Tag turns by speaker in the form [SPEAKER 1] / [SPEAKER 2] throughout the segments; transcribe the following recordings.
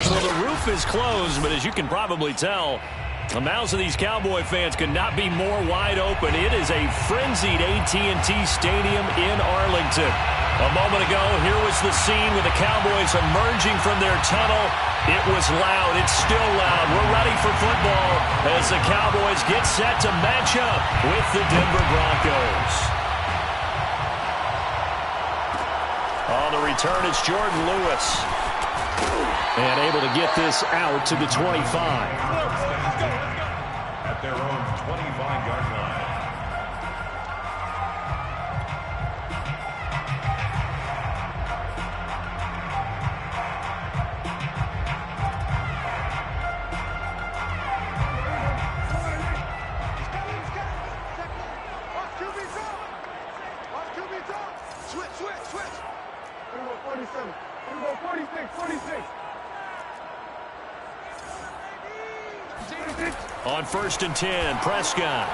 [SPEAKER 1] Well, the roof is closed, but as you can probably tell, the mouths of these Cowboy fans could not be more wide open. It is a frenzied AT&T Stadium in Arlington. A moment ago, here was the scene with the Cowboys emerging from their tunnel. It was loud. It's still loud. We're ready for football as the Cowboys get set to match up with the Denver Broncos. On the return, it's Jordan Lewis. And able to get this out to the 25.
[SPEAKER 2] At their own 25-yard line.
[SPEAKER 1] On 1st and 10, Prescott.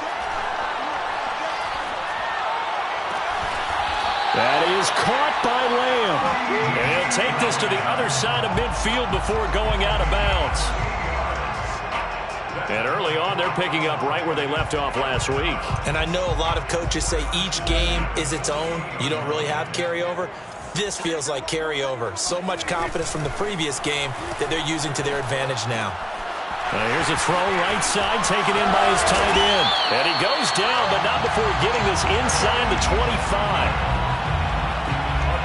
[SPEAKER 1] That is caught by Lamb. And he'll take this to the other side of midfield before going out of bounds. And early on, they're picking up right where they left off last week.
[SPEAKER 3] And I know a lot of coaches say each game is its own. You don't really have carryover. This feels like carryover. So much confidence from the previous game that they're using to their advantage now.
[SPEAKER 1] Here's a throw right side taken in by his tight end. And he goes down, but not before getting this inside the 25.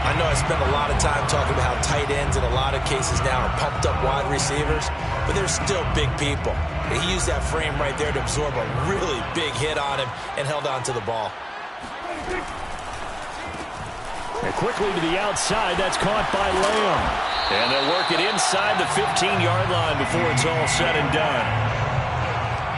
[SPEAKER 3] I know I spent a lot of time talking about how tight ends in a lot of cases now are pumped up wide receivers, but they're still big people. He used that frame right there to absorb a really big hit on him and held on to the ball.
[SPEAKER 1] And quickly to the outside, that's caught by Lamb. And they'll work it inside the 15-yard line before it's all said and done.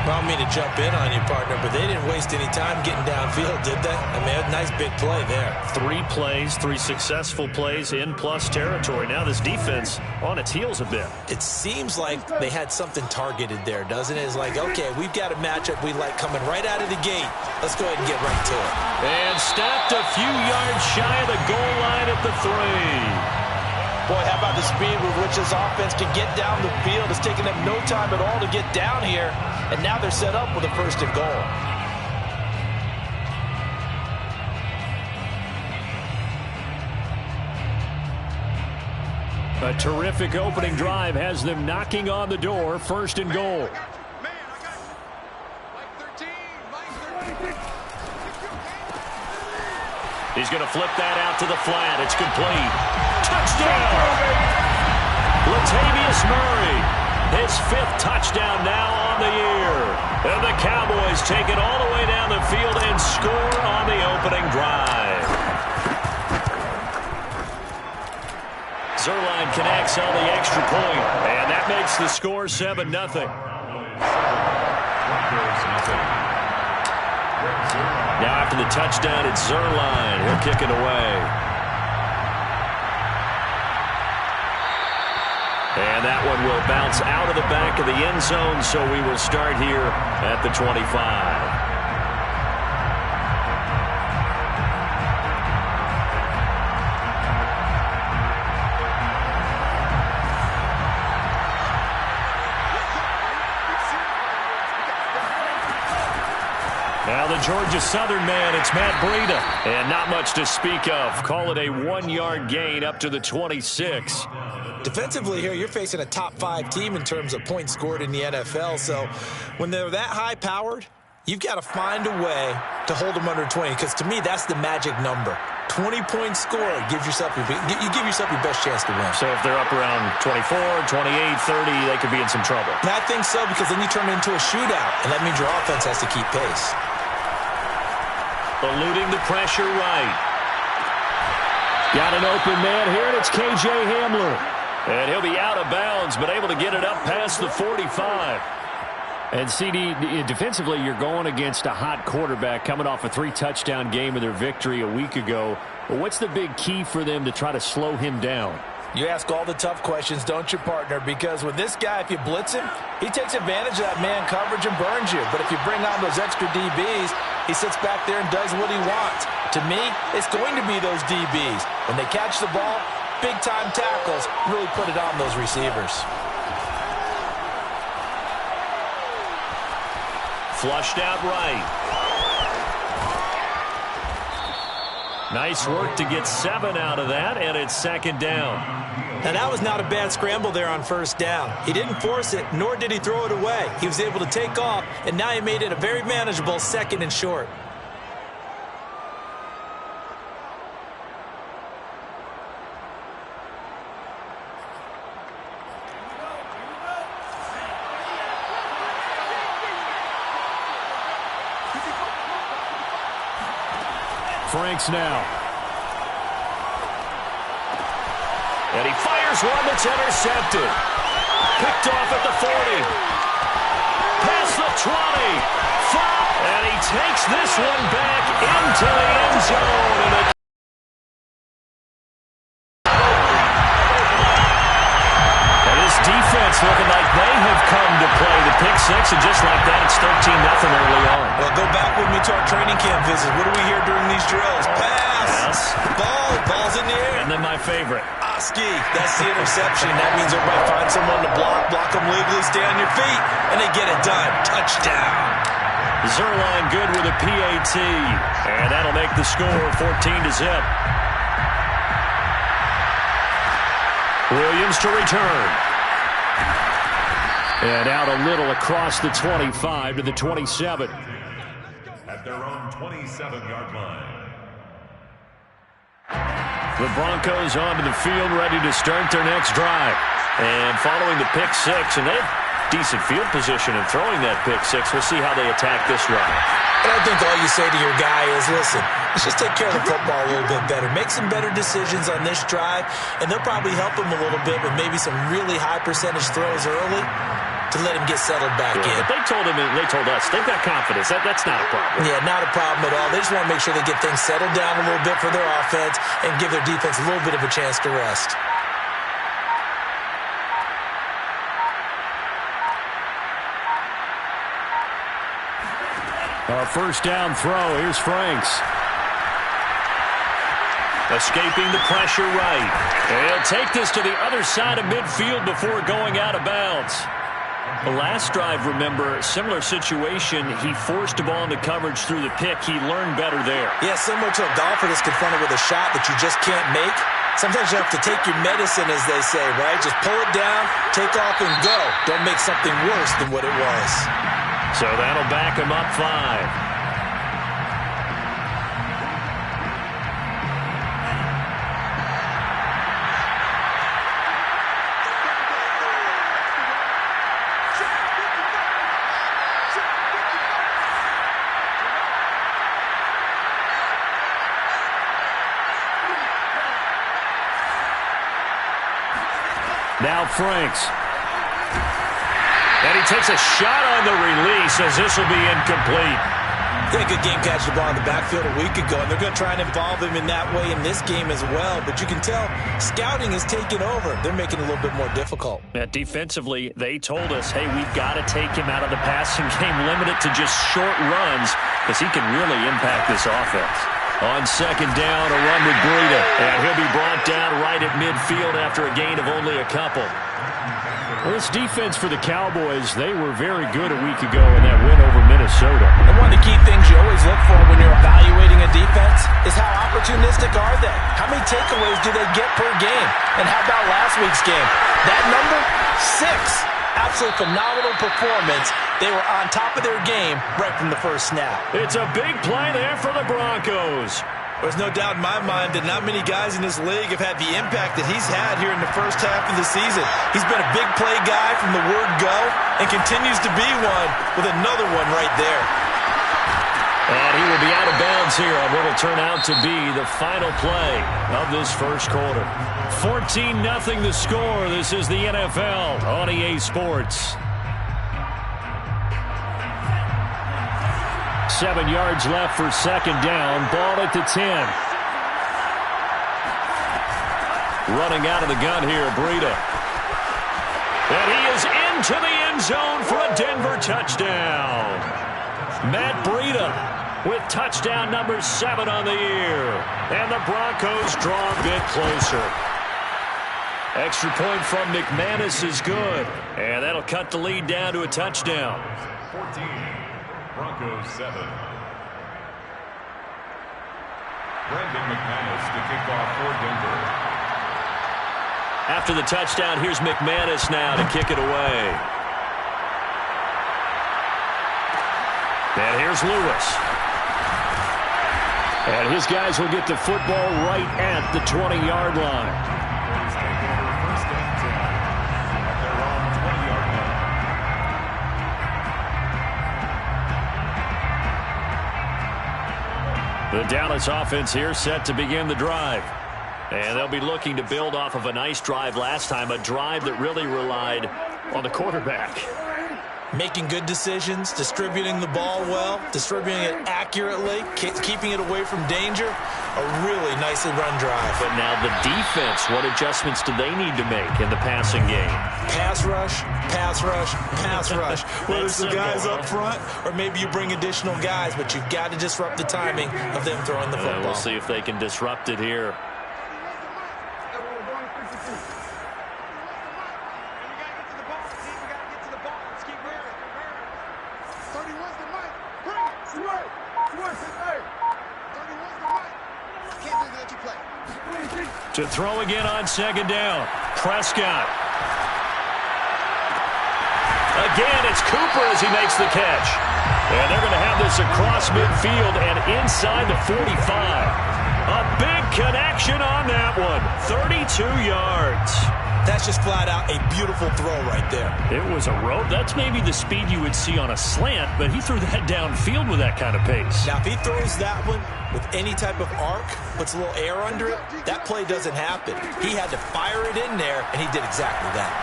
[SPEAKER 3] I don't mean to jump in on you, partner, but they didn't waste any time getting downfield, did they? I mean, a nice big play there.
[SPEAKER 1] 3 plays, 3 successful plays in plus territory. Now this defense on its heels a bit.
[SPEAKER 3] It seems like they had something targeted there, doesn't it? It's like, okay, we've got a matchup we like coming right out of the gate. Let's go ahead and get right to it.
[SPEAKER 1] And stopped a few yards shy of the goal line at the 3.
[SPEAKER 4] Boy, how about the speed with which this offense can get down the field? It's taken them no time at all to get down here, and now they're set up with a 1st and goal.
[SPEAKER 1] A terrific opening drive has them knocking on the door. 1st and goal. He's going to flip that out to the flat. It's complete. Touchdown! Latavius Murray. His 5th touchdown now on the year. And the Cowboys take it all the way down the field and score on the opening drive. Zuerlein connects on the extra point, and that makes the score 7-0. Now after the touchdown, it's Zuerlein. He'll kick it away. And that one will bounce out of the back of the end zone, so we will start here at the 25. Now the Georgia Southern man, it's Matt Breida. And not much to speak of. Call it a 1-yard gain up to the 26.
[SPEAKER 3] Defensively here, you're facing a top 5 team in terms of points scored in the NFL. So when they're that high-powered, you've got to find a way to hold them under 20. Because to me, that's the magic number. 20 points scored gives yourself you give yourself your best chance to win.
[SPEAKER 1] So if they're up around 24, 28, 30, they could be in some trouble.
[SPEAKER 3] And I think so, because then you turn it into a shootout, and that means your offense has to keep pace.
[SPEAKER 1] Eluding the pressure right. Got an open man here, and it's K.J. Hamler. And he'll be out of bounds, but able to get it up past the 45. And CD, defensively, you're going against a hot quarterback coming off a 3-touchdown game of their victory a week ago. But what's the big key for them to try to slow him down?
[SPEAKER 4] You ask all the tough questions, don't you, partner? Because with this guy, if you blitz him, he takes advantage of that man coverage and burns you. But if you bring on those extra DBs, he sits back there and does what he wants. To me, it's going to be those DBs. When they catch the ball, big-time tackles really put it on those receivers.
[SPEAKER 1] Flushed out right. Nice work to get 7 out of that, and it's second down.
[SPEAKER 3] Now, that was not a bad scramble there on first down. He didn't force it, nor did he throw it away. He was able to take off, and now he made it a very manageable 2nd and short.
[SPEAKER 1] Franks now. And he fires one that's intercepted. Picked off at the 40. Past the 20. And he takes this one back into the end zone. And his defense looking like they have come to play the pick six. And just like that, it's 13-0 early on.
[SPEAKER 3] Well, go back with me to our training camp visit. What do we hear during these drills? Pass. Ball's in the air.
[SPEAKER 1] And then my favorite.
[SPEAKER 3] Oski, that's the interception. That means everybody find someone to block them legally, stay on your feet, and they get it done. Touchdown.
[SPEAKER 1] Zuerlein good with a PAT. And that'll make the score 14-0. Williams to return. And out a little across the 25 to the 27.
[SPEAKER 2] At their own 27-yard line.
[SPEAKER 1] The Broncos onto the field, ready to start their next drive. And following the pick six, and they have decent field position in throwing that pick six. We'll see how they attack this drive.
[SPEAKER 3] And I think all you say to your guy is, listen, let's just take care of the football a little bit better. Make some better decisions on this drive, and they'll probably help him a little bit with maybe some really high percentage throws early to let him get settled back in.
[SPEAKER 1] But they told us, they've got confidence. That's not a problem.
[SPEAKER 3] Yeah, not a problem at all. They just want to make sure they get things settled down a little bit for their offense and give their defense a little bit of a chance to rest.
[SPEAKER 1] A first down throw. Here's Franks. Escaping the pressure right. He'll take this to the other side of midfield before going out of bounds. The last drive, remember, similar situation. He forced the ball into coverage through the pick. He learned better there.
[SPEAKER 3] Yeah, similar to a golfer that's confronted with a shot that you just can't make. Sometimes you have to take your medicine, as they say, right? Just pull it down, take off, and go. Don't make something worse than what it was.
[SPEAKER 1] So that'll back him up 5. Now Franks. And he takes a shot on the release as this will be incomplete.
[SPEAKER 3] Yeah, good game catching the ball in the backfield a week ago, and they're going to try and involve him in that way in this game as well. But you can tell scouting is taking over. They're making it a little bit more difficult.
[SPEAKER 1] Yeah, defensively, they told us, hey, we've got to take him out of the passing game, limit it to just short runs, because he can really impact this offense. On second down, a run with Breida. And he'll be brought down right at midfield after a gain of only a couple. Well, this defense for the Cowboys, they were very good a week ago in that win over Minnesota.
[SPEAKER 4] And one of the key things you always look for when you're evaluating a defense is how opportunistic are they? How many takeaways do they get per game? And how about last week's game? That number, 6. Absolutely phenomenal performance. They were on top of their game right from the first snap.
[SPEAKER 1] It's a big play there for the Broncos.
[SPEAKER 3] There's no doubt in my mind that not many guys in this league have had the impact that he's had here in the first half of the season. He's been a big play guy from the word go and continues to be one with another one right there.
[SPEAKER 1] And he will be out of bounds here on what will turn out to be the final play of this first quarter. 14-0 the score. This is the NFL on EA Sports. 7 yards left for second down. Ball at the 10. Running out of the gun here, Breida. And he is into the end zone for a Denver touchdown. Matt Breida with touchdown number 7 on the year. And the Broncos draw a bit closer. Extra point from McManus is good. And that'll cut the lead down to a touchdown.
[SPEAKER 2] 14. Broncos 7. Brandon McManus to kick off for Denver.
[SPEAKER 1] After the touchdown, here's McManus now to kick it away. And here's Lewis. And his guys will get the football right at the 20-yard line.
[SPEAKER 2] First and 10 at their own 20-yard line.
[SPEAKER 1] The Dallas offense here set to begin the drive. And they'll be looking to build off of a nice drive last time, a drive that really relied on the quarterback.
[SPEAKER 3] Making good decisions, distributing the ball well, distributing it accurately, keeping it away from danger. A really nicely run drive.
[SPEAKER 1] But now the defense, what adjustments do they need to make in the passing game?
[SPEAKER 3] Pass rush, pass rush, pass rush. Whether it's the guys up front or maybe you bring additional guys, but you've got to disrupt the timing of them throwing the football.
[SPEAKER 1] We'll see if they can disrupt it here. To throw again on second down. Prescott. Again, it's Cooper as he makes the catch. And they're going to have this across midfield and inside the 45. A big connection on that one. 32 yards.
[SPEAKER 3] That's just flat out a beautiful throw right there.
[SPEAKER 1] It was a rope. That's maybe the speed you would see on a slant, but he threw that downfield with that kind of pace.
[SPEAKER 3] Now, if he throws that one with any type of arc, puts a little air under it, that play doesn't happen. He had to fire it in there, and he did exactly that.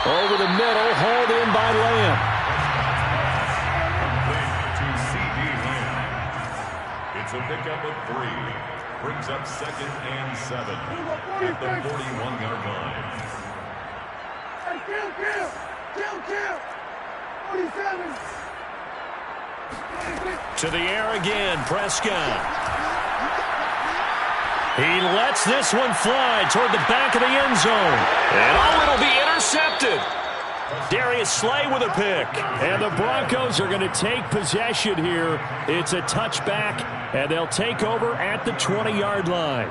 [SPEAKER 1] Over the middle, hauled in by Lamb.
[SPEAKER 2] To C.D. Lamb. It's a pickup of 3. Brings up 2nd and 7 at the 41-yard line.
[SPEAKER 1] To the air again, Prescott. He lets this one fly toward the back of the end zone. And it'll be intercepted. Darius Slay with a pick. And the Broncos are going to take possession here. It's a touchback, and they'll take over at the 20-yard line.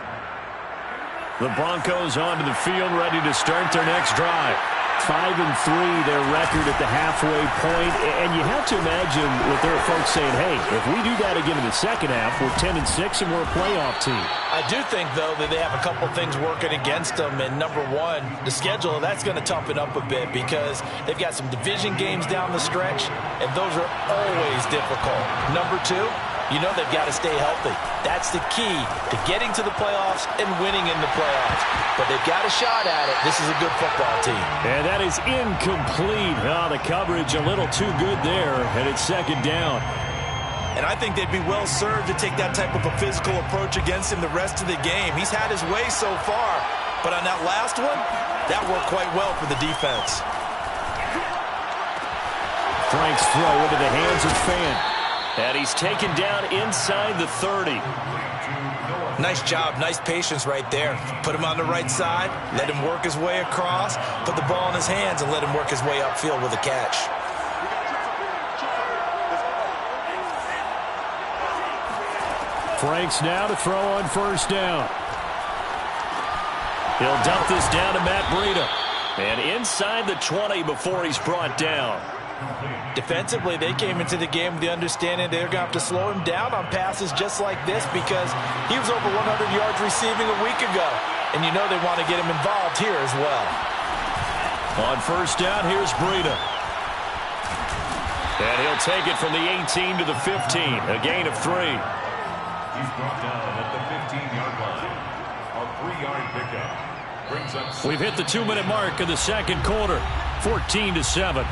[SPEAKER 1] The Broncos onto the field, ready to start their next drive. 5-3, their record at the halfway point. And you have to imagine what their folks saying, hey, if we do that again in the second half, we're 10-6 and we're a playoff team.
[SPEAKER 3] I do think, though, that they have a couple things working against them. And number one, the schedule, that's going to toughen up a bit because they've got some division games down the stretch, and those are always difficult. Number two, you know they've got to stay healthy. That's the key to getting to the playoffs and winning in the playoffs. But they've got a shot at it. This is a good football team.
[SPEAKER 1] And that is incomplete. Oh, the coverage a little too good there, and it's second down.
[SPEAKER 3] And I think they'd be well served to take that type of a physical approach against him the rest of the game. He's had his way so far, but on that last one, that worked quite well for the defense.
[SPEAKER 1] Frank's throw into the hands of Fant. And he's taken down inside the 30.
[SPEAKER 3] Nice job, nice patience right there. Put him on the right side, let him work his way across, put the ball in his hands, and let him work his way upfield with a catch.
[SPEAKER 1] Franks now to throw on first down. He'll dump this down to Matt Breida. And inside the 20 before he's brought down.
[SPEAKER 3] Defensively, they came into the game with the understanding they're going to have to slow him down on passes just like this because he was over 100 yards receiving a week ago. And you know they want to get him involved here as well.
[SPEAKER 1] On first down, here's Breida. And he'll take it from the 18 to the 15, a gain of 3.
[SPEAKER 2] He's brought down at the 15-yard line. A 3-yard pickup. Brings up.
[SPEAKER 1] We've hit the 2-minute mark of the second quarter, 14-7.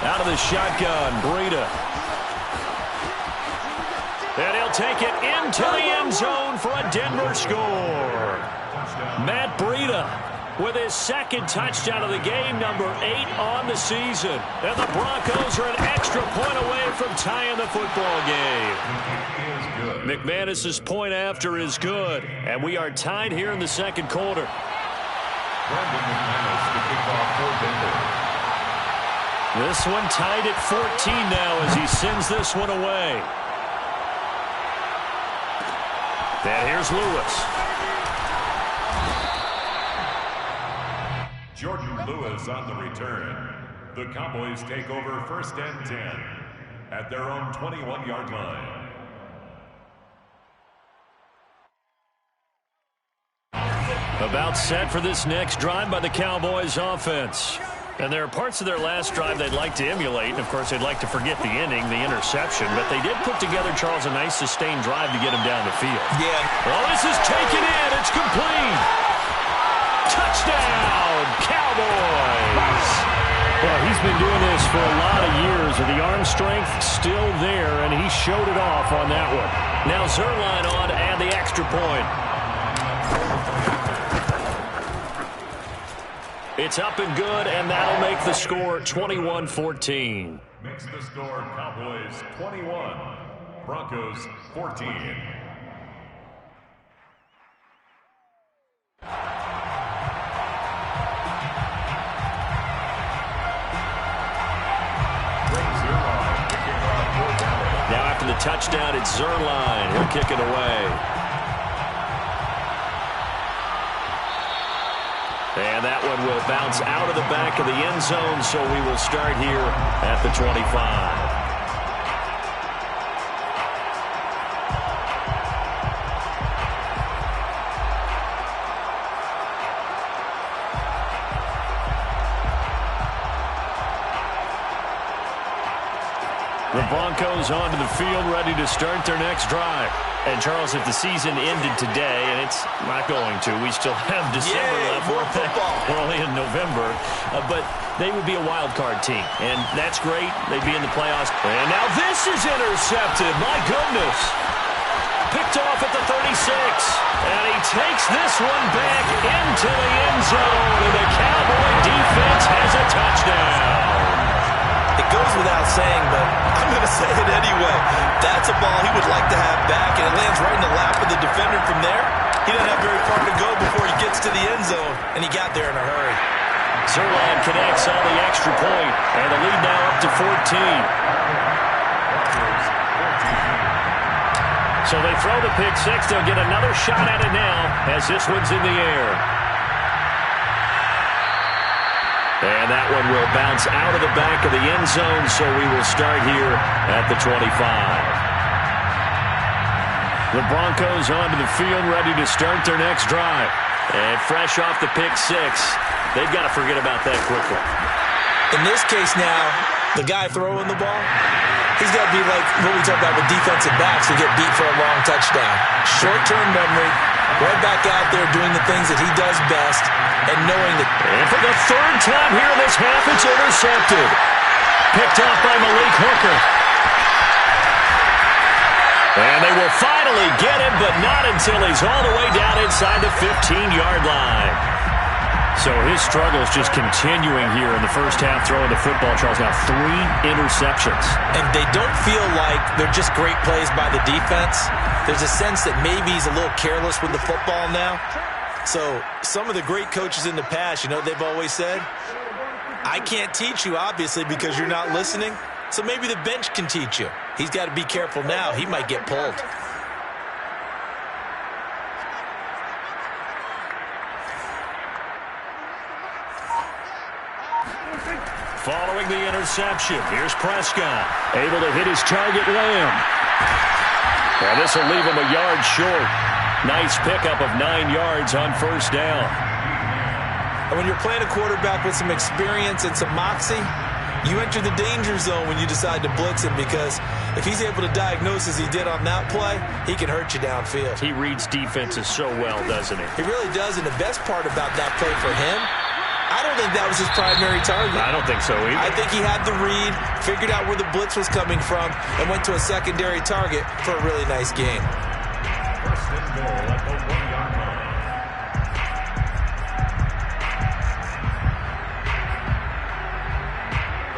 [SPEAKER 1] Out of the shotgun, Breida. And he'll take it into the end zone for a Denver score. Matt Breida with his second touchdown of the game, number 8 on the season. And the Broncos are an extra point away from tying the football game. McManus's point after is good, and we are tied here in the second quarter.
[SPEAKER 2] Brandon McManus to kick off for Denver.
[SPEAKER 1] This one tied at 14 now as he sends this one away. And here's Lewis.
[SPEAKER 2] Jordan Lewis on the return. The Cowboys take over 1st and 10 at their own 21-yard line.
[SPEAKER 1] About set for this next drive by the Cowboys offense. And there are parts of their last drive they'd like to emulate. And, of course, they'd like to forget the inning, the interception. But they did put together, Charles, a nice sustained drive to get him down the field.
[SPEAKER 3] Yeah.
[SPEAKER 1] Well, this is taken in. It's complete. Touchdown, Cowboys. Well, he's been doing this for a lot of years, and the arm strength still there, and he showed it off on that one. Now Zuerlein on to add the extra point. It's up and good, and that'll make the score 21-14.
[SPEAKER 2] Makes the score Cowboys 21, Broncos 14.
[SPEAKER 1] Now after the touchdown, it's Zuerlein. He'll kick it away. And that one will bounce out of the back of the end zone, so we will start here at the 25. The Broncos onto the field, ready to start their next drive. And, Charles, if the season ended today, and it's not going to, we still have December left. We're only in November. But they would be a wild card team. And that's great. They'd be in the playoffs. And now this is intercepted. My goodness. Picked off at the 36. And he takes this one back into the end zone. And the Cowboy defense has a touchdown.
[SPEAKER 3] It goes without saying, but I'm going to say it anyway. That's a ball he would like to have back, and it lands right in the lap of the defender from there. He doesn't have very far to go before he gets to the end zone, and he got there in a hurry.
[SPEAKER 1] Zuerlein connects on the extra point, and the lead now up to 14. So they throw the pick six. They'll get another shot at it now as this one's in the air. And that one will bounce out of the back of the end zone, so we will start here at the 25. The Broncos onto the field, ready to start their next drive. And fresh off the pick six, they've got to forget about that quickly.
[SPEAKER 3] In this case now, the guy throwing the ball, he's got to be like what we talk about with defensive backs who get beat for a long touchdown. Short-term memory, right back out there doing the things that he does best, and knowing that...
[SPEAKER 1] And for the third time here in this half, it's intercepted. Picked off by Malik Hooker. And they will finally get him, but not until he's all the way down inside the 15-yard line. So his struggles just continuing here in the first half throwing the football, Charles. Now 3 interceptions.
[SPEAKER 3] And they don't feel like they're just great plays by the defense. There's a sense that maybe he's a little careless with the football now. So some of the great coaches in the past, you know, they've always said, I can't teach you, obviously, because you're not listening. So maybe the bench can teach you. He's got to be careful now. He might get pulled.
[SPEAKER 1] Following the interception, here's Prescott. Able to hit his target, Lamb. And this will leave him a yard short. Nice pickup of 9 yards on first down.
[SPEAKER 3] And when you're playing a quarterback with some experience and some moxie, you enter the danger zone when you decide to blitz him, because if he's able to diagnose as he did on that play, he can hurt you downfield.
[SPEAKER 1] He reads defenses so well, doesn't he?
[SPEAKER 3] He really does, and the best part about that play for him, I don't think that was his primary target.
[SPEAKER 1] I don't think so either.
[SPEAKER 3] I think he had the read, figured out where the blitz was coming from, and went to a secondary target for a really nice game.
[SPEAKER 2] First and goal at the 1-yard line.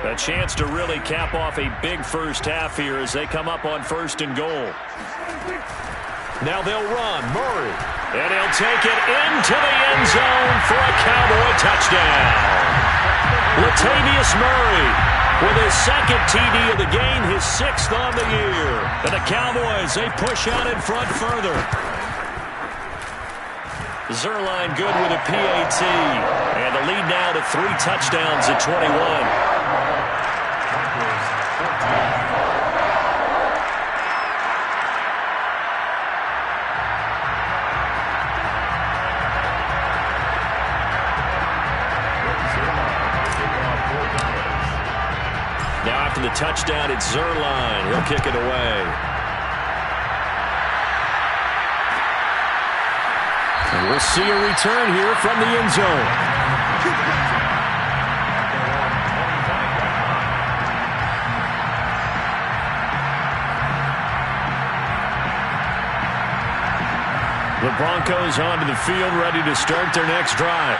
[SPEAKER 1] A chance to really cap off a big first half here as they come up on 1st and goal. Now they'll run. Murray. And he'll take it into the end zone for a Cowboy touchdown. Latavius Murray with his 2nd TD of the game, his 6th on the year. And the Cowboys, they push out in front further. Zuerlein good with a PAT. And the lead now to 3 touchdowns at 21. Now after the touchdown, it's Zuerlein. He'll kick it away. And we'll see a return here from the end zone. The Broncos onto the field, ready to start their next drive.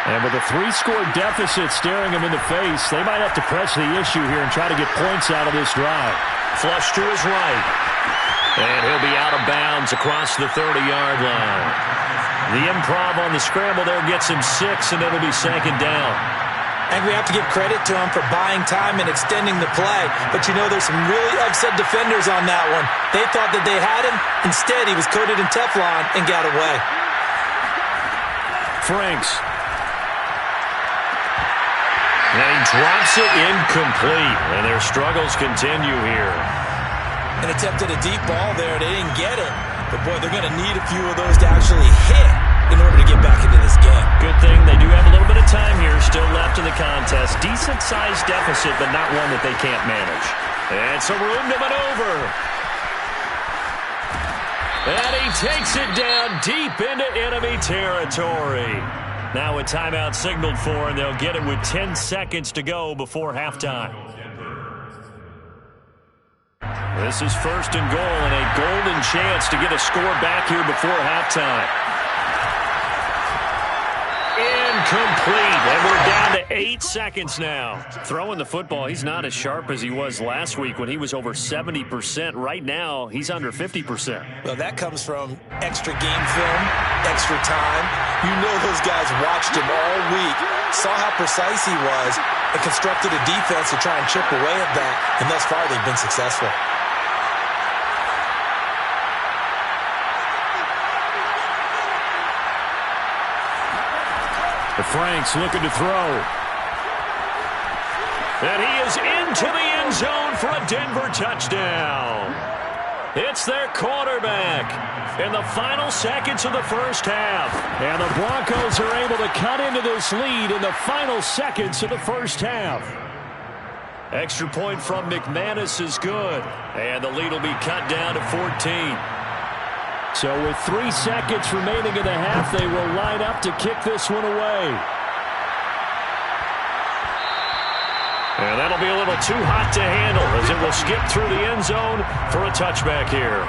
[SPEAKER 1] And with a 3-score deficit staring them in the face, they might have to press the issue here and try to get points out of this drive. Flush to his right. And he'll be out of bounds across the 30-yard line. The improv on the scramble there gets him 6, and it'll be 2nd down.
[SPEAKER 3] And we have to give credit to him for buying time and extending the play. But you know, there's some really upset defenders on that one. They thought that they had him. Instead, he was coated in Teflon and got away.
[SPEAKER 1] Franks. And he drops it incomplete. And their struggles continue here.
[SPEAKER 3] And attempted a deep ball there. They didn't get it. But, boy, they're going to need a few of those to actually hit in order to get back into this game.
[SPEAKER 1] Good thing they do have a little bit of time here still left in the contest. Decent-sized deficit, but not one that they can't manage. And some room to maneuver. And he takes it down deep into enemy territory. Now a timeout signaled for, and they'll get it with 10 seconds to go before halftime. This is 1st and goal, and a golden chance to get a score back here before halftime. Incomplete, and we're down to 8 seconds now. Throwing the football, he's not as sharp as he was last week when he was over 70%. Right now, he's under 50%.
[SPEAKER 3] Well, that comes from extra game film, extra time. You know those guys watched him all week, saw how precise he was, and constructed a defense to try and chip away at that, and thus far they've been successful.
[SPEAKER 1] Franks looking to throw. And he is into the end zone for a Denver touchdown. It's their quarterback in the final seconds of the first half. And the Broncos are able to cut into this lead in the final seconds of the first half. Extra point from McManus is good. And the lead will be cut down to 14. So with 3 seconds remaining in the half, they will line up to kick this one away. And that'll be a little too hot to handle as it will skip through the end zone for a touchback here.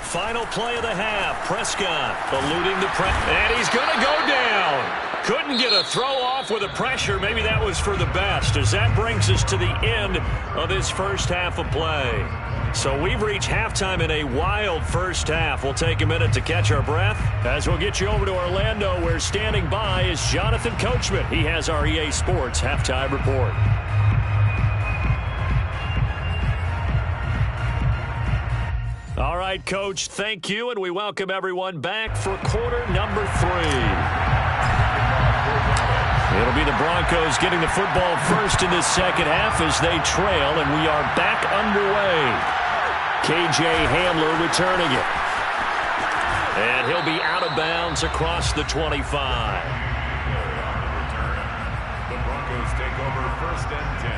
[SPEAKER 1] Final play of the half. Prescott eluding the pressure. And he's going to go down. Couldn't get a throw off with the pressure. Maybe that was for the best, as that brings us to the end of this first half of play. So we've reached halftime in a wild first half. We'll take a minute to catch our breath as we'll get you over to Orlando, where standing by is Jonathan Coachman. He has our EA Sports halftime report. All right, Coach, thank you, and we welcome everyone back for quarter number 3. It'll be the Broncos getting the football first in this second half as they trail, and we are back underway. KJ Hamler returning it. And he'll be out of bounds across the 25.
[SPEAKER 2] The Broncos take over 1st and 10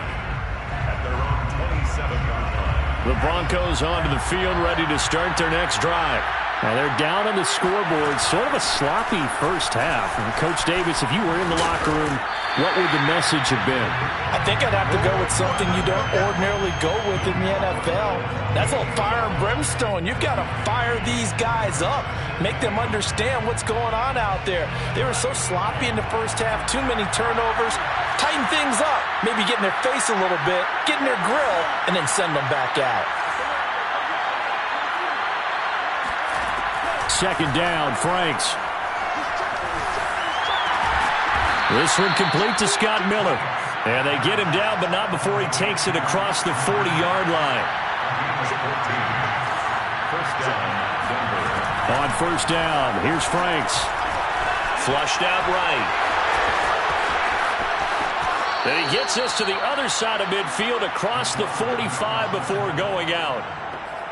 [SPEAKER 2] at their own 27-yard line.
[SPEAKER 1] The Broncos onto the field, ready to start their next drive. Now they're down on the scoreboard, sort of a sloppy first half. And Coach Davis, if you were in the locker room, what would the message have been?
[SPEAKER 4] I think I'd have to go with something you don't ordinarily go with in the NFL. That's a little fire and brimstone. You've got to fire these guys up, make them understand what's going on out there. They were so sloppy in the first half, too many turnovers. Tighten things up, maybe get in their face a little bit, get in their grill, and then send them back out.
[SPEAKER 1] Second down, Franks. This one complete to Scott Miller. And they get him down, but not before he takes it across the 40-yard line.
[SPEAKER 2] First down, Denver.
[SPEAKER 1] On first down, here's Franks. Flushed out right. Then he gets us to the other side of midfield across the 45 before going out.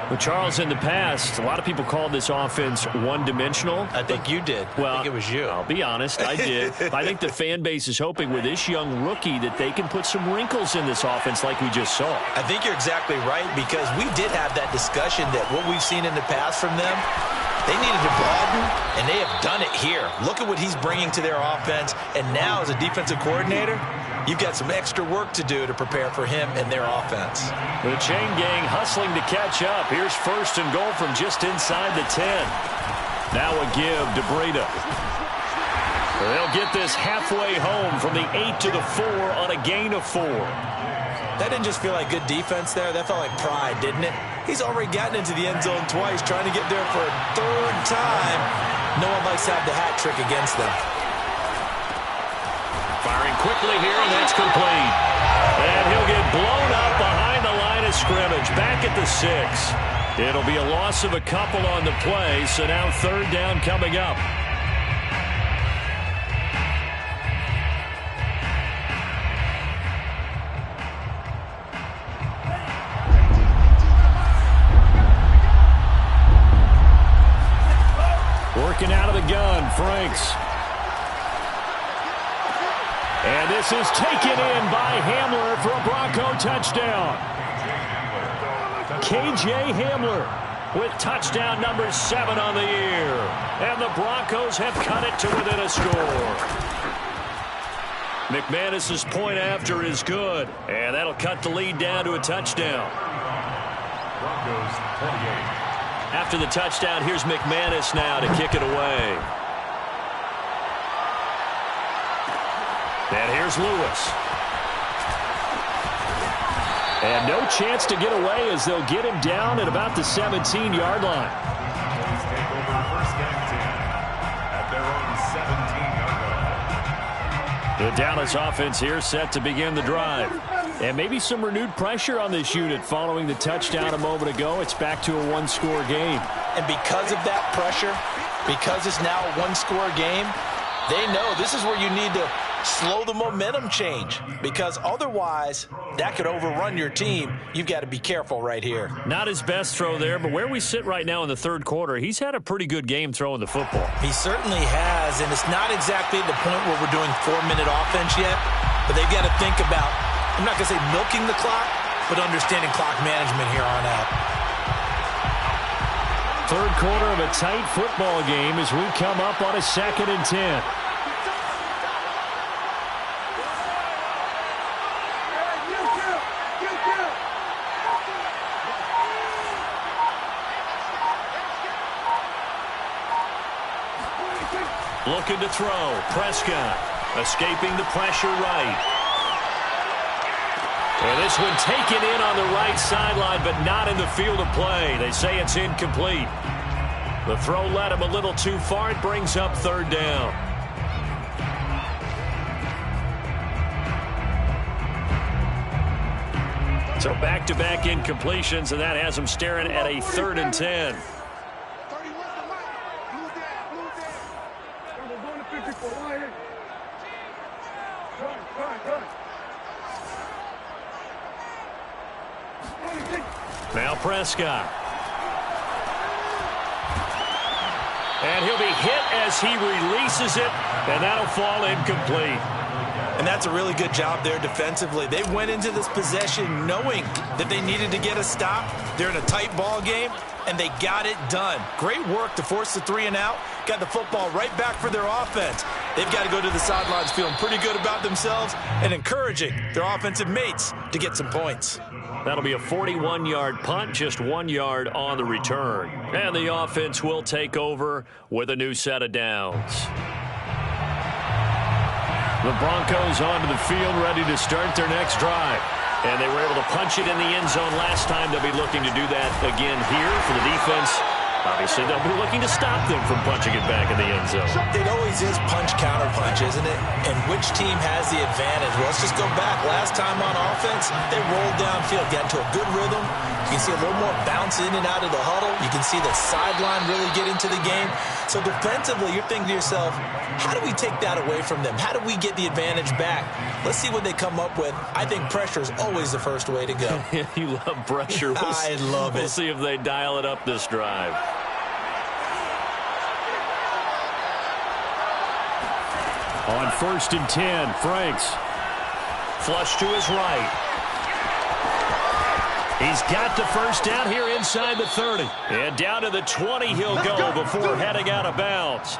[SPEAKER 1] Well, Charles, in the past, a lot of people called this offense one-dimensional.
[SPEAKER 3] I think you did.
[SPEAKER 1] Well,
[SPEAKER 3] I think it was you.
[SPEAKER 1] I'll be honest, I did. I think the fan base is hoping with this young rookie that they can put some wrinkles in this offense like we just saw.
[SPEAKER 3] I think you're exactly right, because we did have that discussion that what we've seen in the past from them, they needed to broaden, and they have done it here. Look at what he's bringing to their offense, and now as a defensive coordinator, you've got some extra work to do to prepare for him and their offense.
[SPEAKER 1] The chain gang hustling to catch up. Here's first and goal from just inside the 10. Now a give to Breida. They'll get this halfway home from the 8 to the 4 on a gain of 4.
[SPEAKER 3] That didn't just feel like good defense there. That felt like pride, didn't it? He's already gotten into the end zone twice, trying to get there for a third time. No one likes to have the hat trick against them.
[SPEAKER 1] Firing quickly here, and that's complete. And he'll get blown up behind the line of scrimmage, back at the 6. It'll be a loss of a couple on the play, so now third down coming up. Working out of the gun, Franks. And this is taken in by Hamler for a Bronco touchdown. KJ Hamler with touchdown number 7 on the year. And the Broncos have cut it to within a score. McManus's point after is good. And that'll cut the lead down to a touchdown.
[SPEAKER 2] Broncos 28.
[SPEAKER 1] After the touchdown, here's McManus now to kick it away. And here's Lewis. And no chance to get away as they'll get him down at about the 17-yard line.
[SPEAKER 2] Let's take over first and 10 at their own 17-yard line.
[SPEAKER 1] The Dallas offense here set to begin the drive. And maybe some renewed pressure on this unit following the touchdown a moment ago. It's back to a one-score game.
[SPEAKER 3] And because of that pressure, because it's now a one-score game, they know this is where you need to slow the momentum change, because otherwise that could overrun your team. You've got to be careful right here.
[SPEAKER 1] Not his best throw there, but where we sit right now in the third quarter, he's had a pretty good game throwing the football.
[SPEAKER 3] He certainly has, and it's not exactly the point where we're doing 4-minute offense yet, but they've got to think about, I'm not going to say milking the clock, but understanding clock management here on out.
[SPEAKER 1] Third quarter of a tight football game as we come up on a 2nd and 10. Looking to throw. Prescott escaping the pressure right. And this one taken in on the right sideline, but not in the field of play. They say it's incomplete. The throw led him a little too far. It brings up third down. So back-to-back incompletions, and that has them staring at a 3rd and 10. Now Prescott. And he'll be hit as he releases it, and that'll fall incomplete.
[SPEAKER 3] And that's a really good job there defensively. They went into this possession knowing that they needed to get a stop. They're in a tight ball game, and they got it done. Great work to force the 3 and out. Got the football right back for their offense. They've got to go to the sidelines feeling pretty good about themselves and encouraging their offensive mates to get some points.
[SPEAKER 1] That'll be a 41-yard punt, just 1 yard on the return. And the offense will take over with a new set of downs. The Broncos onto the field, ready to start their next drive. And they were able to punch it in the end zone last time. They'll be looking to do that again here for the defense. Obviously, they'll be looking to stop them from punching it back in the end zone.
[SPEAKER 3] It always is punch-counter-punch, isn't it? And which team has the advantage? Well, let's just go back. Last time on offense, they rolled downfield, got into a good rhythm. You can see a little more bounce in and out of the huddle. You can see the sideline really get into the game. So defensively, you're thinking to yourself, how do we take that away from them? How do we get the advantage back? Let's see what they come up with. I think pressure is always the first way to go.
[SPEAKER 1] You love pressure.
[SPEAKER 3] I love it.
[SPEAKER 1] We'll see if they dial it up this drive. On 1st and 10, Franks. Flush to his right. He's got the first down here inside the 30. And down to the 20 he'll go before heading out of bounds.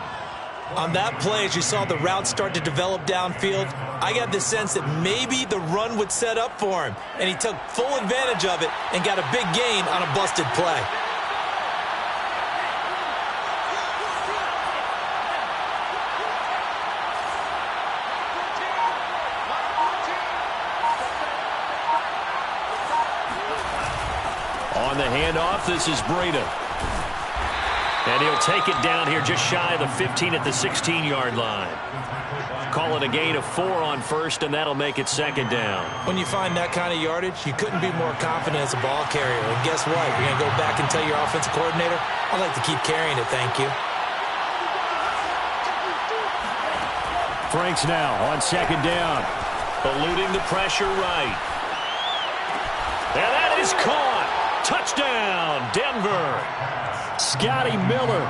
[SPEAKER 3] On that play, as you saw the route start to develop downfield, I got the sense that maybe the run would set up for him. And he took full advantage of it and got a big gain on a busted play.
[SPEAKER 1] On the handoff, this is Breida. And he'll take it down here just shy of the 15 at the 16-yard line. Call it a gain of 4 on first, and that'll make it second down.
[SPEAKER 3] When you find that kind of yardage, you couldn't be more confident as a ball carrier. And guess what? You're going to go back and tell your offensive coordinator, I'd like to keep carrying it, thank you.
[SPEAKER 1] Franks now on second down. Eluding the pressure right. And that is caught. Touchdown, Denver. Scotty Miller,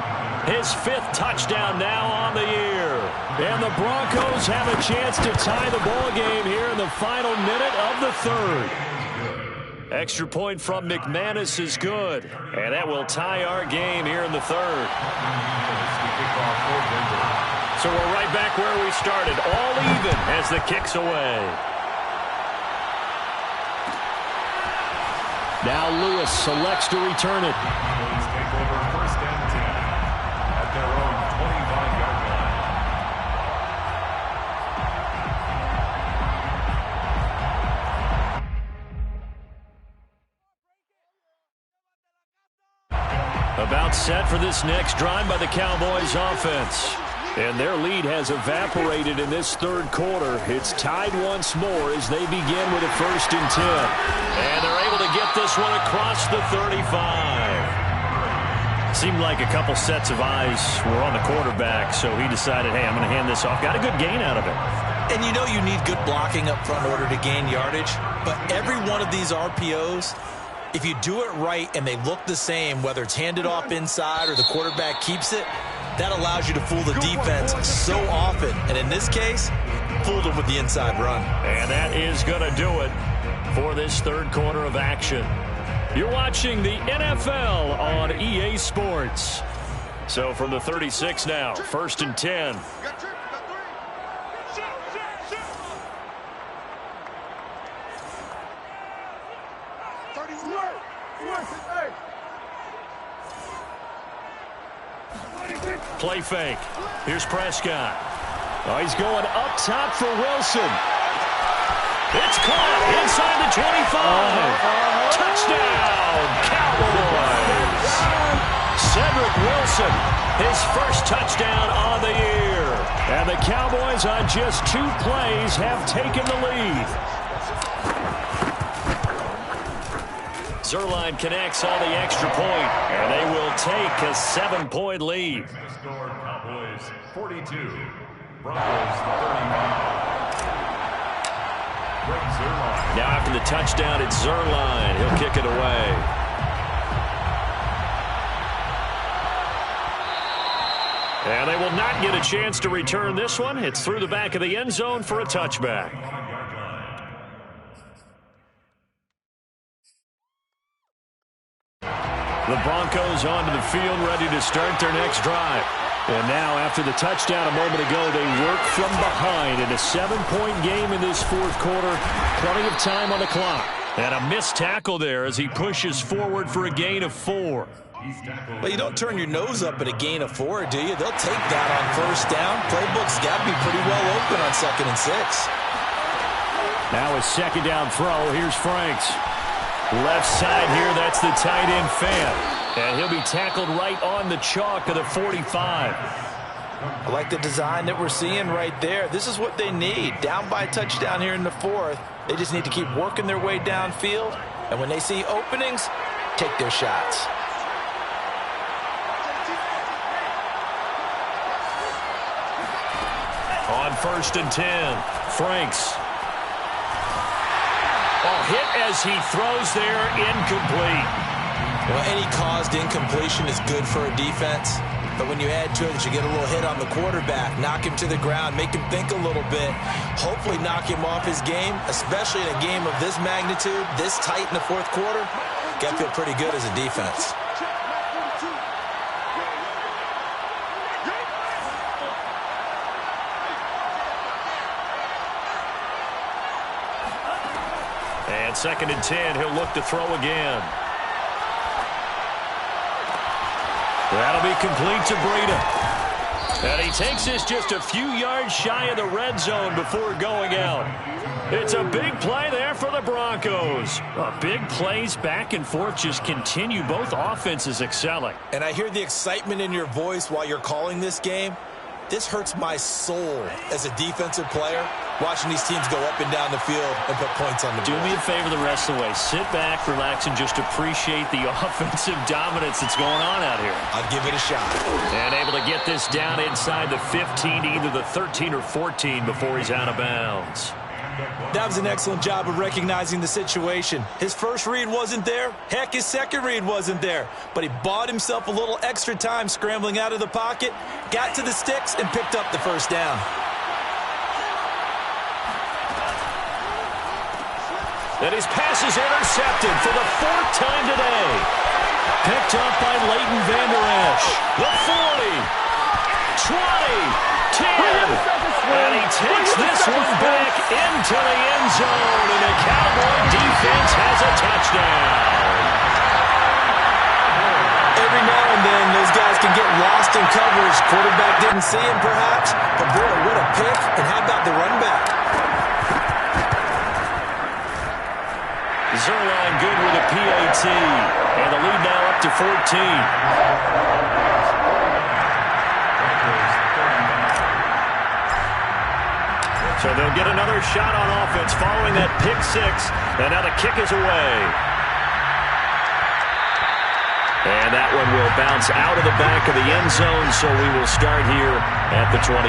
[SPEAKER 1] his 5th touchdown now on the year. And the Broncos have a chance to tie the ball game here in the final minute of the 3rd. Extra point from McManus is good. And that will tie our game here in the 3rd. So we're right back where we started. All even as the kick's away. Now Lewis selects to return it.
[SPEAKER 2] Please take over 1st and 10 at their own 25-yard
[SPEAKER 1] line. About set for this next drive by the Cowboys offense. And their lead has evaporated in this 3rd quarter. It's tied once more as they begin with a 1st and 10. And they're able to get this one across the 35. Seemed like a couple sets of eyes were on the quarterback, so he decided, hey, I'm going to hand this off. Got a good gain out of it.
[SPEAKER 3] And you know you need good blocking up front in order to gain yardage. But every one of these RPOs, if you do it right and they look the same, whether it's handed off inside or the quarterback keeps it, that allows you to fool the defense so often. And in this case, fooled them with the inside run.
[SPEAKER 1] And that is going to do it for this 3rd quarter of action. You're watching the NFL on EA Sports. So from the 36 now, 1st and 10. Play fake. Here's Prescott. Oh, he's going up top for Wilson. It's caught inside the 25. Touchdown, Cowboys. Cedric Wilson, his 1st touchdown on the year. And the Cowboys on just 2 plays have taken the lead. Zuerlein connects on the extra point, and they will take a 7-point lead.
[SPEAKER 2] Score Cowboys 42, Broncos 39.
[SPEAKER 1] Now after the touchdown, it's Zuerlein. He'll kick it away. And they will not get a chance to return this one. It's through the back of the end zone for a touchback. The The Broncos onto the field, ready to start their next drive. And now, after the touchdown a moment ago, they work from behind in a 7-point game in this fourth quarter. Plenty of time on the clock. And a missed tackle there as he pushes forward for a gain of 4.
[SPEAKER 3] Well, you don't turn your nose up at a gain of 4, do you? They'll take that on first down. Playbook's got to be pretty well open on 2nd and 6.
[SPEAKER 1] Now a second down throw. Here's Franks. Left side here, that's the tight end Fant. And he'll be tackled right on the chalk of the 45.
[SPEAKER 4] I like the design that we're seeing right there. This is what they need. Down by a touchdown here in the 4th. They just need to keep working their way downfield. And when they see openings, take their shots.
[SPEAKER 1] On 1st and 10, Franks. Hit as he throws there, incomplete.
[SPEAKER 3] Well, any caused incompletion is good for a defense. But when you add to it that you get a little hit on the quarterback, knock him to the ground, make him think a little bit, hopefully knock him off his game, especially in a game of this magnitude, this tight in the 4th quarter, got to feel pretty good as a defense.
[SPEAKER 1] And 2nd and 10, he'll look to throw again. That'll be complete to Breida. And he takes this just a few yards shy of the red zone before going out. It's a big play there for the Broncos. Big plays back and forth just continue. Both offenses excelling.
[SPEAKER 3] And I hear the excitement in your voice while you're calling this game. This hurts my soul as a defensive player, watching these teams go up and down the field and put points on the board.
[SPEAKER 1] Do me a favor the rest of the way. Sit back, relax, and just appreciate the offensive dominance that's going on out here.
[SPEAKER 3] I'll give it a shot.
[SPEAKER 1] And able to get this down inside the 15, either the 13 or 14 before he's out of bounds.
[SPEAKER 3] That was an excellent job of recognizing the situation. His first read wasn't there. Heck, his second read wasn't there. But he bought himself a little extra time scrambling out of the pocket, got to the sticks, and picked up the first down.
[SPEAKER 1] And his pass is intercepted for the 4th time today. Picked up by Leighton Vander Esch. The 40, 20, 10. And he takes this one back into the end zone. And the Cowboy defense has a touchdown.
[SPEAKER 3] Every now and then, those guys can get lost in coverage. Quarterback didn't see him, perhaps. But, boy, what a pick. And how about the run back?
[SPEAKER 1] Zuerlein good with a PAT. And the lead now up to 14. So they'll get another shot on offense following that pick 6. And now the kick is away. And that one will bounce out of the back of the end zone, so we will start here at the 25.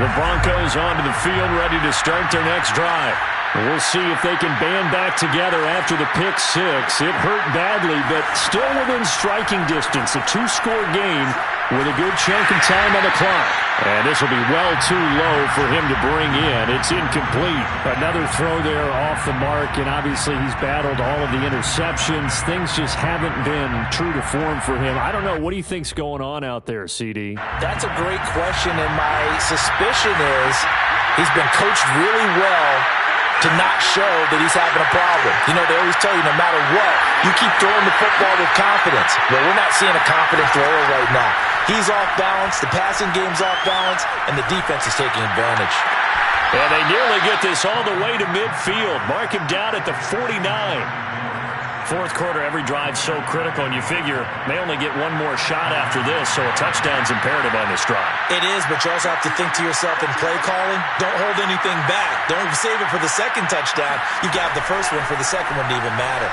[SPEAKER 1] The Broncos onto the field, ready to start their next drive. We'll see if they can band back together after the pick 6. It hurt badly, but still within striking distance. A 2-score game with a good chunk of time on the clock. And this will be well too low for him to bring in. It's incomplete. Another throw there off the mark, and obviously he's battled all of the interceptions. Things just haven't been true to form for him. I don't know. What do you think's going on out there, CD?
[SPEAKER 4] That's a great question, and my suspicion is he's been coached really well to not show that he's having a problem. You know, they always tell you no matter what, you keep throwing the football with confidence. Well, we're not seeing a confident thrower right now. He's off balance, the passing game's off balance, and the defense is taking advantage.
[SPEAKER 1] And they nearly get this all the way to midfield. Mark him down at the 49. Fourth quarter, every drive so critical, and you figure they only get one more shot after this, so a touchdown's imperative on this drive.
[SPEAKER 3] It is, but you also have to think to yourself in play calling, don't hold anything back. Don't save it for the second touchdown. You got the first one for the second one to even matter.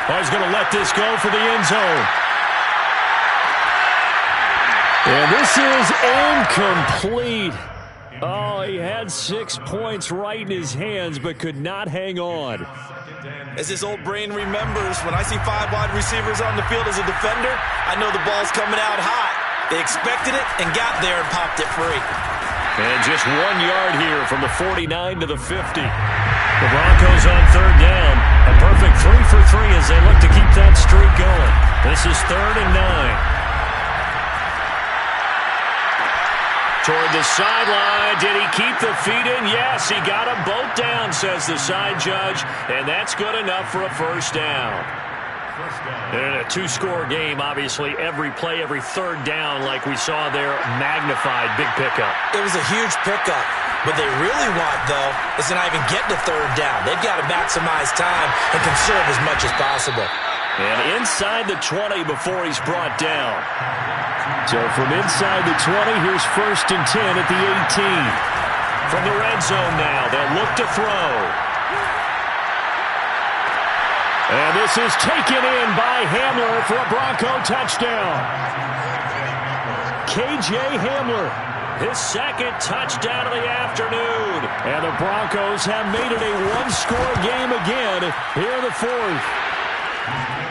[SPEAKER 1] Oh, he's going to let this go for the end zone. And this is incomplete. Oh, he had 6 points right in his hands, but could not hang on.
[SPEAKER 3] As his old brain remembers, when I see 5 wide receivers on the field as a defender, I know the ball's coming out hot. They expected it and got there and popped it free.
[SPEAKER 1] And just 1 yard here from the 49 to the 50. The Broncos on third down. A perfect 3 for 3 as they look to keep that streak going. This is 3rd and 9. Toward the sideline. Did he keep the feet in? Yes, he got them both down, says the side judge. And that's good enough for a first down. In a two-score game, obviously, every play, every third down, like we saw there, magnified. Big pickup.
[SPEAKER 3] It was a huge pickup. What they really want, though, is to not even get to third down. They've got to maximize time and conserve as much as possible.
[SPEAKER 1] And inside the 20 before he's brought down. So from inside the 20, here's 1st and 10 at the 18. From the red zone now, they'll look to throw. And this is taken in by Hamler for a Bronco touchdown. K.J. Hamler, his 2nd touchdown of the afternoon. And the Broncos have made it a one-score game again here in the 4th.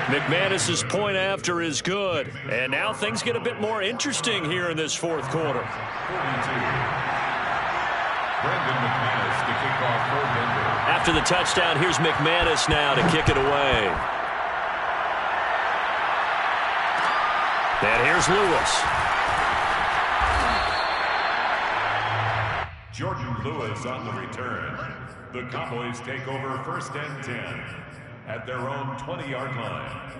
[SPEAKER 1] McManus's point after is good. And now things get a bit more interesting here in this 4th quarter.
[SPEAKER 2] Brandon McManus to kick off for Denver.
[SPEAKER 1] After the touchdown, here's McManus now to kick it away. And here's Lewis.
[SPEAKER 2] Jordan Lewis on the return. The Cowboys take over 1st and 10 at their own 20-yard line.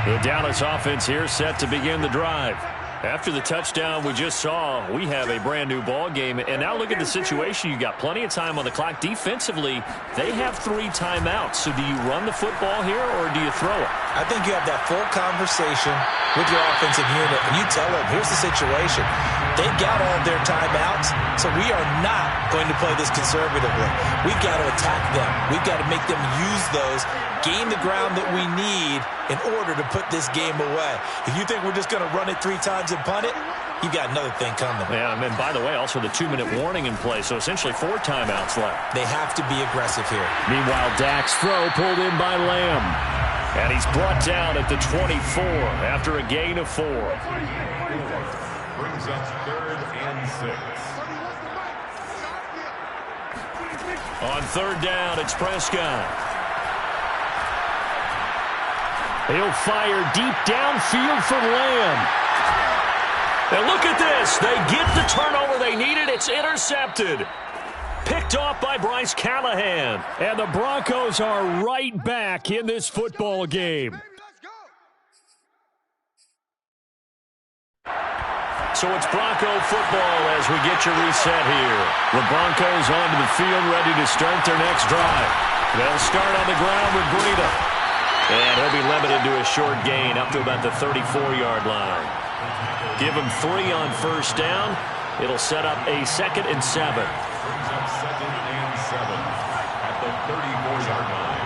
[SPEAKER 1] The Dallas offense here set to begin the drive. After the touchdown we just saw, we have a brand-new ball game. And now look at the situation. You got plenty of time on the clock. Defensively, they have 3 timeouts. So do you run the football here or do you throw it?
[SPEAKER 3] I think you have that full conversation with your offensive unit, and you tell them, here's the situation. They've got all their timeouts, so we are not going to play this conservatively. We've got to attack them. We've got to make them use those, gain the ground that we need in order to put this game away. If you think we're just going to run it 3 times and punt it, you've got another thing coming.
[SPEAKER 1] Yeah, and by the way, also the 2-minute warning in play, so essentially 4 timeouts left.
[SPEAKER 3] They have to be aggressive here.
[SPEAKER 1] Meanwhile, Dak's throw pulled in by Lamb. And he's brought down at the 24 after a gain of 4.
[SPEAKER 2] Brings up 3rd and 6.
[SPEAKER 1] On 3rd down, it's Prescott. He'll fire deep downfield for Lamb. And look at this. They get the turnover they needed. It's intercepted. Picked off by Bryce Callahan. And the Broncos are right back in this football game. So it's Bronco football as we get your reset here. The Broncos onto the field ready to start their next drive. They'll start on the ground with Breida. And he'll be limited to a short gain up to about the 34-yard line. Give him 3 on 1st down. It'll set up a 2nd and 7.
[SPEAKER 2] Brings up 2nd and 7 at the 34-yard line.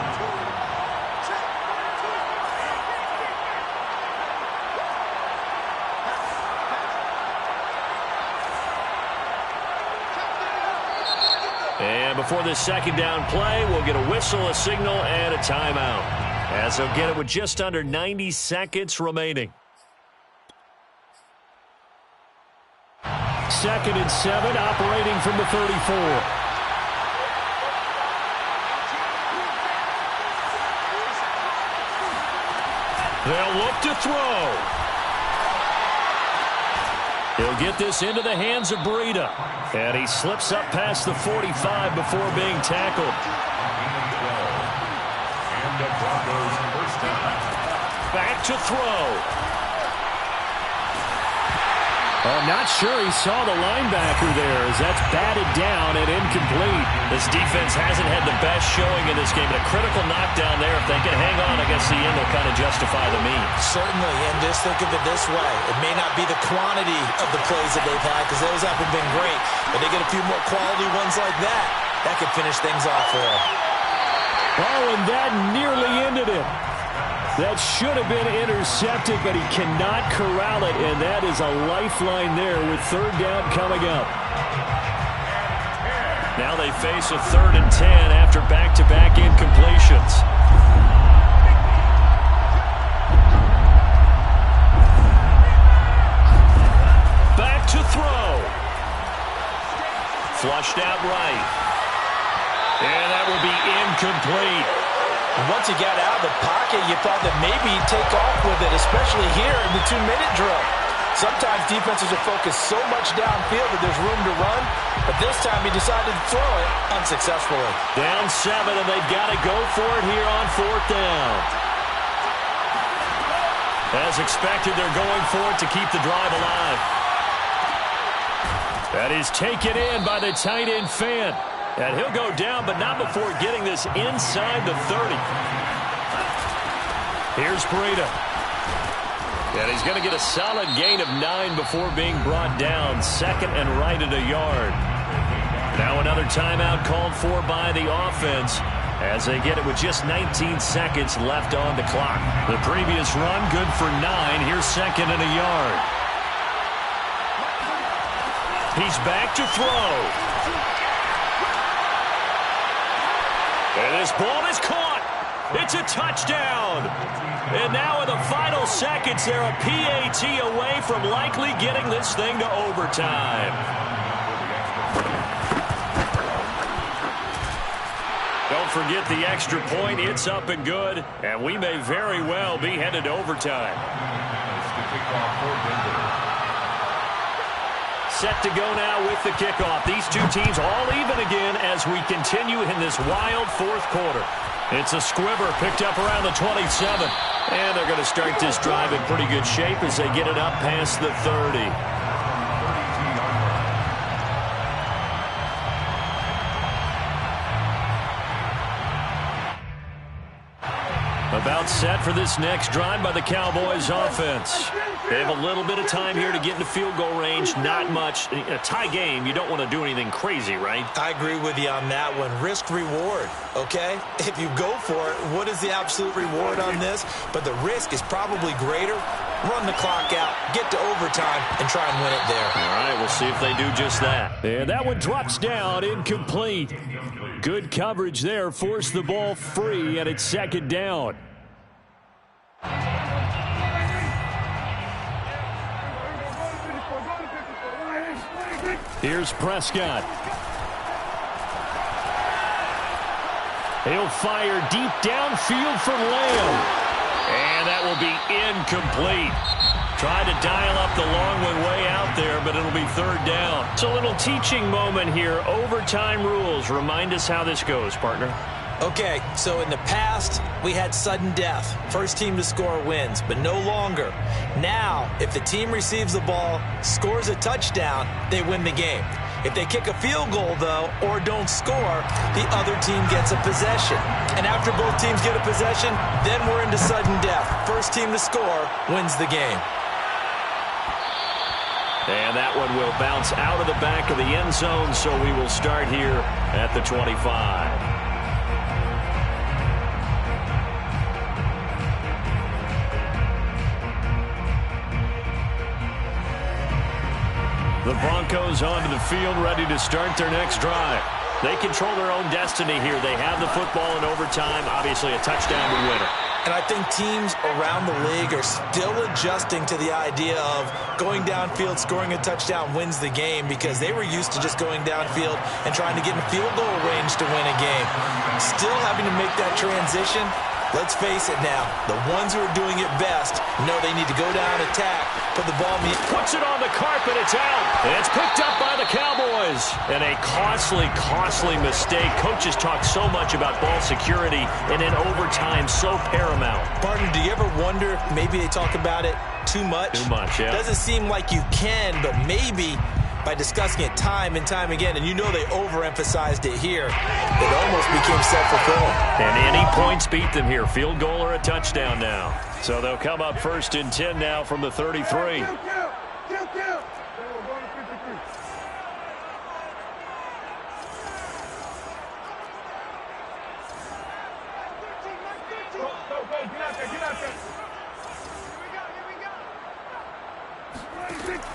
[SPEAKER 1] And before this 2nd down play, we'll get a whistle, a signal, and a timeout. As they'll get it with just under 90 seconds remaining. 2nd and 7, operating from the 34. They'll look to throw. He'll get this into the hands of Breida. And he slips up past the 45 before being tackled.
[SPEAKER 2] And the Broncos first down.
[SPEAKER 1] Back to throw. I'm not sure he saw the linebacker there as that's batted down and incomplete. This defense hasn't had the best showing in this game, but a critical knockdown there. If they can hang on, I guess the end will kind of justify the means.
[SPEAKER 3] Certainly, and just think of it this way. It may not be the quantity of the plays that they've had because those haven't been great, but they get a few more quality ones like that. That could finish things off for them.
[SPEAKER 1] Oh, and that nearly ended it. That should have been intercepted, but he cannot corral it, and that is a lifeline there with 3rd down coming up. Now they face a 3rd and 10 after back-to-back incompletions. Flushed out right. And that will be incomplete.
[SPEAKER 4] Once he got out of the pocket, you thought that maybe he'd take off with it, especially here in the 2-minute drill. Sometimes defenses are focused so much downfield that there's room to run, but this time he decided to throw it unsuccessfully.
[SPEAKER 1] Down 7, and they've got to go for it here on 4th down. As expected, they're going for it to keep the drive alive. That is taken in by the tight end Fant. And he'll go down, but not before getting this inside the 30. Here's Breida. And he's going to get a solid gain of 9 before being brought down. 2nd and right at a yard. Now another timeout called for by the offense as they get it with just 19 seconds left on the clock. The previous run good for 9. Here's 2nd and a yard. He's back to throw. And this ball is caught. It's a touchdown. And now in the final seconds, they're a PAT away from likely getting this thing to overtime. Don't forget the extra point. It's up and good. And we may very well be headed to overtime. Set to go now with the kickoff. These two teams all even again as we continue in this wild 4th quarter. It's a squibber picked up around the 27. And they're going to start this drive in pretty good shape as they get it up past the 30. About set for this next drive by the Cowboys offense. They have a little bit of time here to get into field goal range. Not much. In a tie game, you don't want to do anything crazy, right?
[SPEAKER 3] I agree with you on that one. Risk-reward, okay? If you go for it, what is the absolute reward on this? But the risk is probably greater. Run the clock out, get to overtime, and try and win it there.
[SPEAKER 1] All right, we'll see if they do just that. And that one drops down, incomplete. Good coverage there, forced the ball free, and it's 2nd down. Here's Prescott. He'll fire deep downfield for Lamb. And that will be incomplete. Tried to dial up the long one way out there, but it'll be 3rd down. It's a little teaching moment here. Overtime rules. Remind us how this goes, partner.
[SPEAKER 3] Okay, so in the past, we had sudden death. First team to score wins, but no longer. Now, if the team receives the ball, scores a touchdown, they win the game. If they kick a field goal, though, or don't score, the other team gets a possession. And after both teams get a possession, then we're into sudden death. First team to score wins the game.
[SPEAKER 1] And that one will bounce out of the back of the end zone, so we will start here at the 25. The Broncos onto the field, ready to start their next drive. They control their own destiny here. They have the football in overtime. Obviously, a touchdown to win it.
[SPEAKER 3] And I think teams around the league are still adjusting to the idea of going downfield, scoring a touchdown wins the game, because they were used to just going downfield and trying to get in field goal range to win a game. Still having to make that transition. Let's face it now, the ones who are doing it best know they need to go down, attack, put the ball in.
[SPEAKER 1] Puts it on the carpet, it's out. And it's picked up by the Cowboys. And a costly mistake. Coaches talk so much about ball security, and in overtime, so paramount.
[SPEAKER 3] Partner, do you ever wonder, maybe they talk about it too much?
[SPEAKER 1] Too much, yeah.
[SPEAKER 3] Doesn't seem like you can, but maybe by discussing it time and time again, and you know they overemphasized it here, it almost became self-fulfilling.
[SPEAKER 1] And any points beat them here. Field goal or a touchdown now. So they'll come up 1st and 10 now from the 33.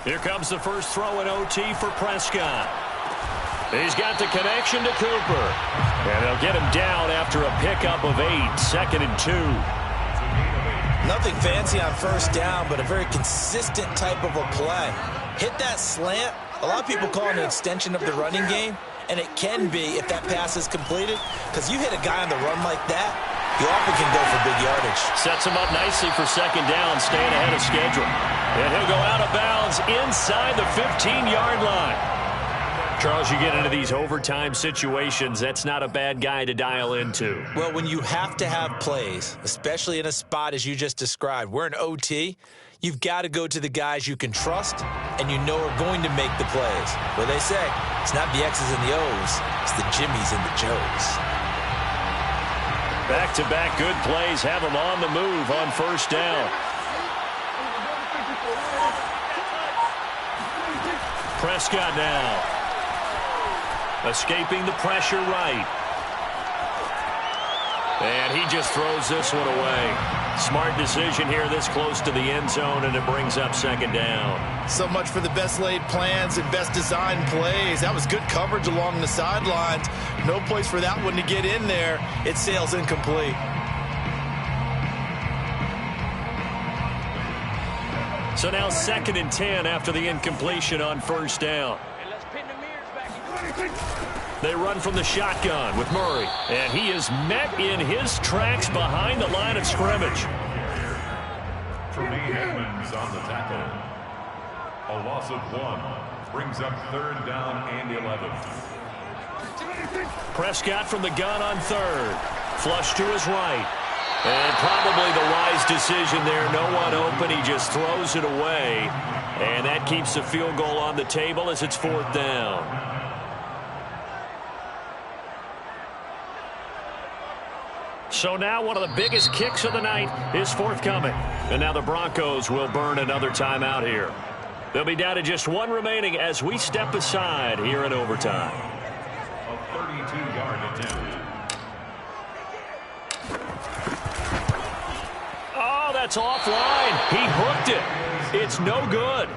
[SPEAKER 1] Here comes the first throw in OT for Prescott. He's got the connection to Cooper. And they'll get him down after a pickup of 8, 2nd and 2.
[SPEAKER 3] Nothing fancy on first down, but a very consistent type of a play. Hit that slant A lot of people call it an extension of the running game, and it can be if that pass is completed, because you hit a guy on the run like that, you often can go for big yardage.
[SPEAKER 1] Sets him up nicely for second down, staying ahead of schedule. And he'll go out of bounds inside the 15-yard line. Charles, you get into these overtime situations, that's not a bad guy to dial into.
[SPEAKER 3] Well, when you have to have plays, especially in a spot as you just described, we're in OT, you've got to go to the guys you can trust and you know are going to make the plays. Well, they say, it's not the X's and the O's, it's the Jimmies and the Joes.
[SPEAKER 1] Back-to-back good plays have them on the move on first down. Prescott now. Escaping the pressure right. And he just throws this one away. Smart decision here this close to the end zone, and it brings up second down.
[SPEAKER 4] So much for the best laid plans and best designed plays. That was good coverage along the sidelines. No place for that one to get in there. It sails incomplete.
[SPEAKER 1] So now 2nd and 10 after the incompletion on first down. They run from the shotgun with Murray, and he is met in his tracks behind the line of scrimmage.
[SPEAKER 2] Tremaine Edmonds on the tackle. A loss of 1 brings up 3rd down and 11.
[SPEAKER 1] Prescott from the gun on 3rd. Flush to his right. And probably the wise decision there. No one open. He just throws it away. And that keeps the field goal on the table as it's 4th down. So now one of the biggest kicks of the night is forthcoming. And now the Broncos will burn another timeout here. They'll be down to just 1 remaining as we step aside here in overtime.
[SPEAKER 2] A 32-yard attempt.
[SPEAKER 1] Oh, that's offline. He hooked it. It's no good.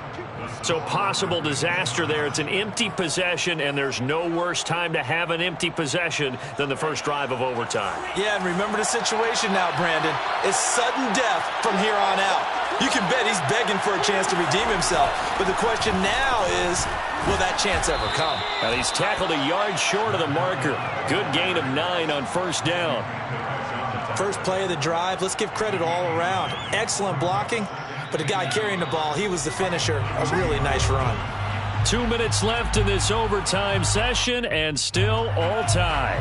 [SPEAKER 1] So possible disaster there. It's an empty possession, and there's no worse time to have an empty possession than the first drive of overtime.
[SPEAKER 3] Yeah, and remember the situation now, Brandon. It's sudden death from here on out. You can bet he's begging for a chance to redeem himself. But the question now is, will that chance ever come?
[SPEAKER 1] And he's tackled a yard short of the marker. Good gain of 9 on first down.
[SPEAKER 3] First play of the drive, let's give credit all around. Excellent blocking. But the guy carrying the ball, he was the finisher. A really nice run.
[SPEAKER 1] 2 minutes left in this overtime session, and still all tied.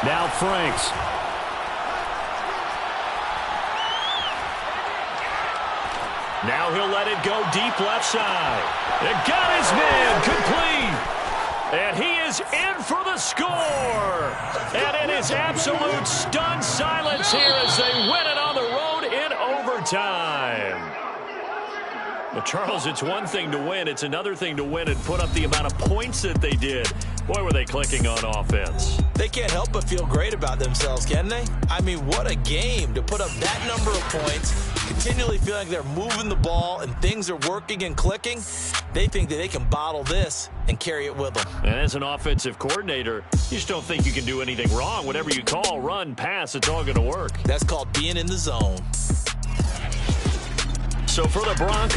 [SPEAKER 1] Now Franks. Now he'll let it go deep left side. It got his man complete. And he is in for the score. And it is absolute stunned silence here as they win it on the road in overtime. Well, Charles, it's one thing to win. It's another thing to win and put up the amount of points that they did. Boy, were they clicking on offense.
[SPEAKER 3] They can't help but feel great about themselves, can they? I mean, what a game to put up that number of points, continually feeling like they're moving the ball and things are working and clicking. They think that they can bottle this and carry it with them.
[SPEAKER 1] And as an offensive coordinator, you just don't think you can do anything wrong. Whatever you call, run, pass, it's all going to work.
[SPEAKER 3] That's called being in the zone.
[SPEAKER 1] So for the Broncos,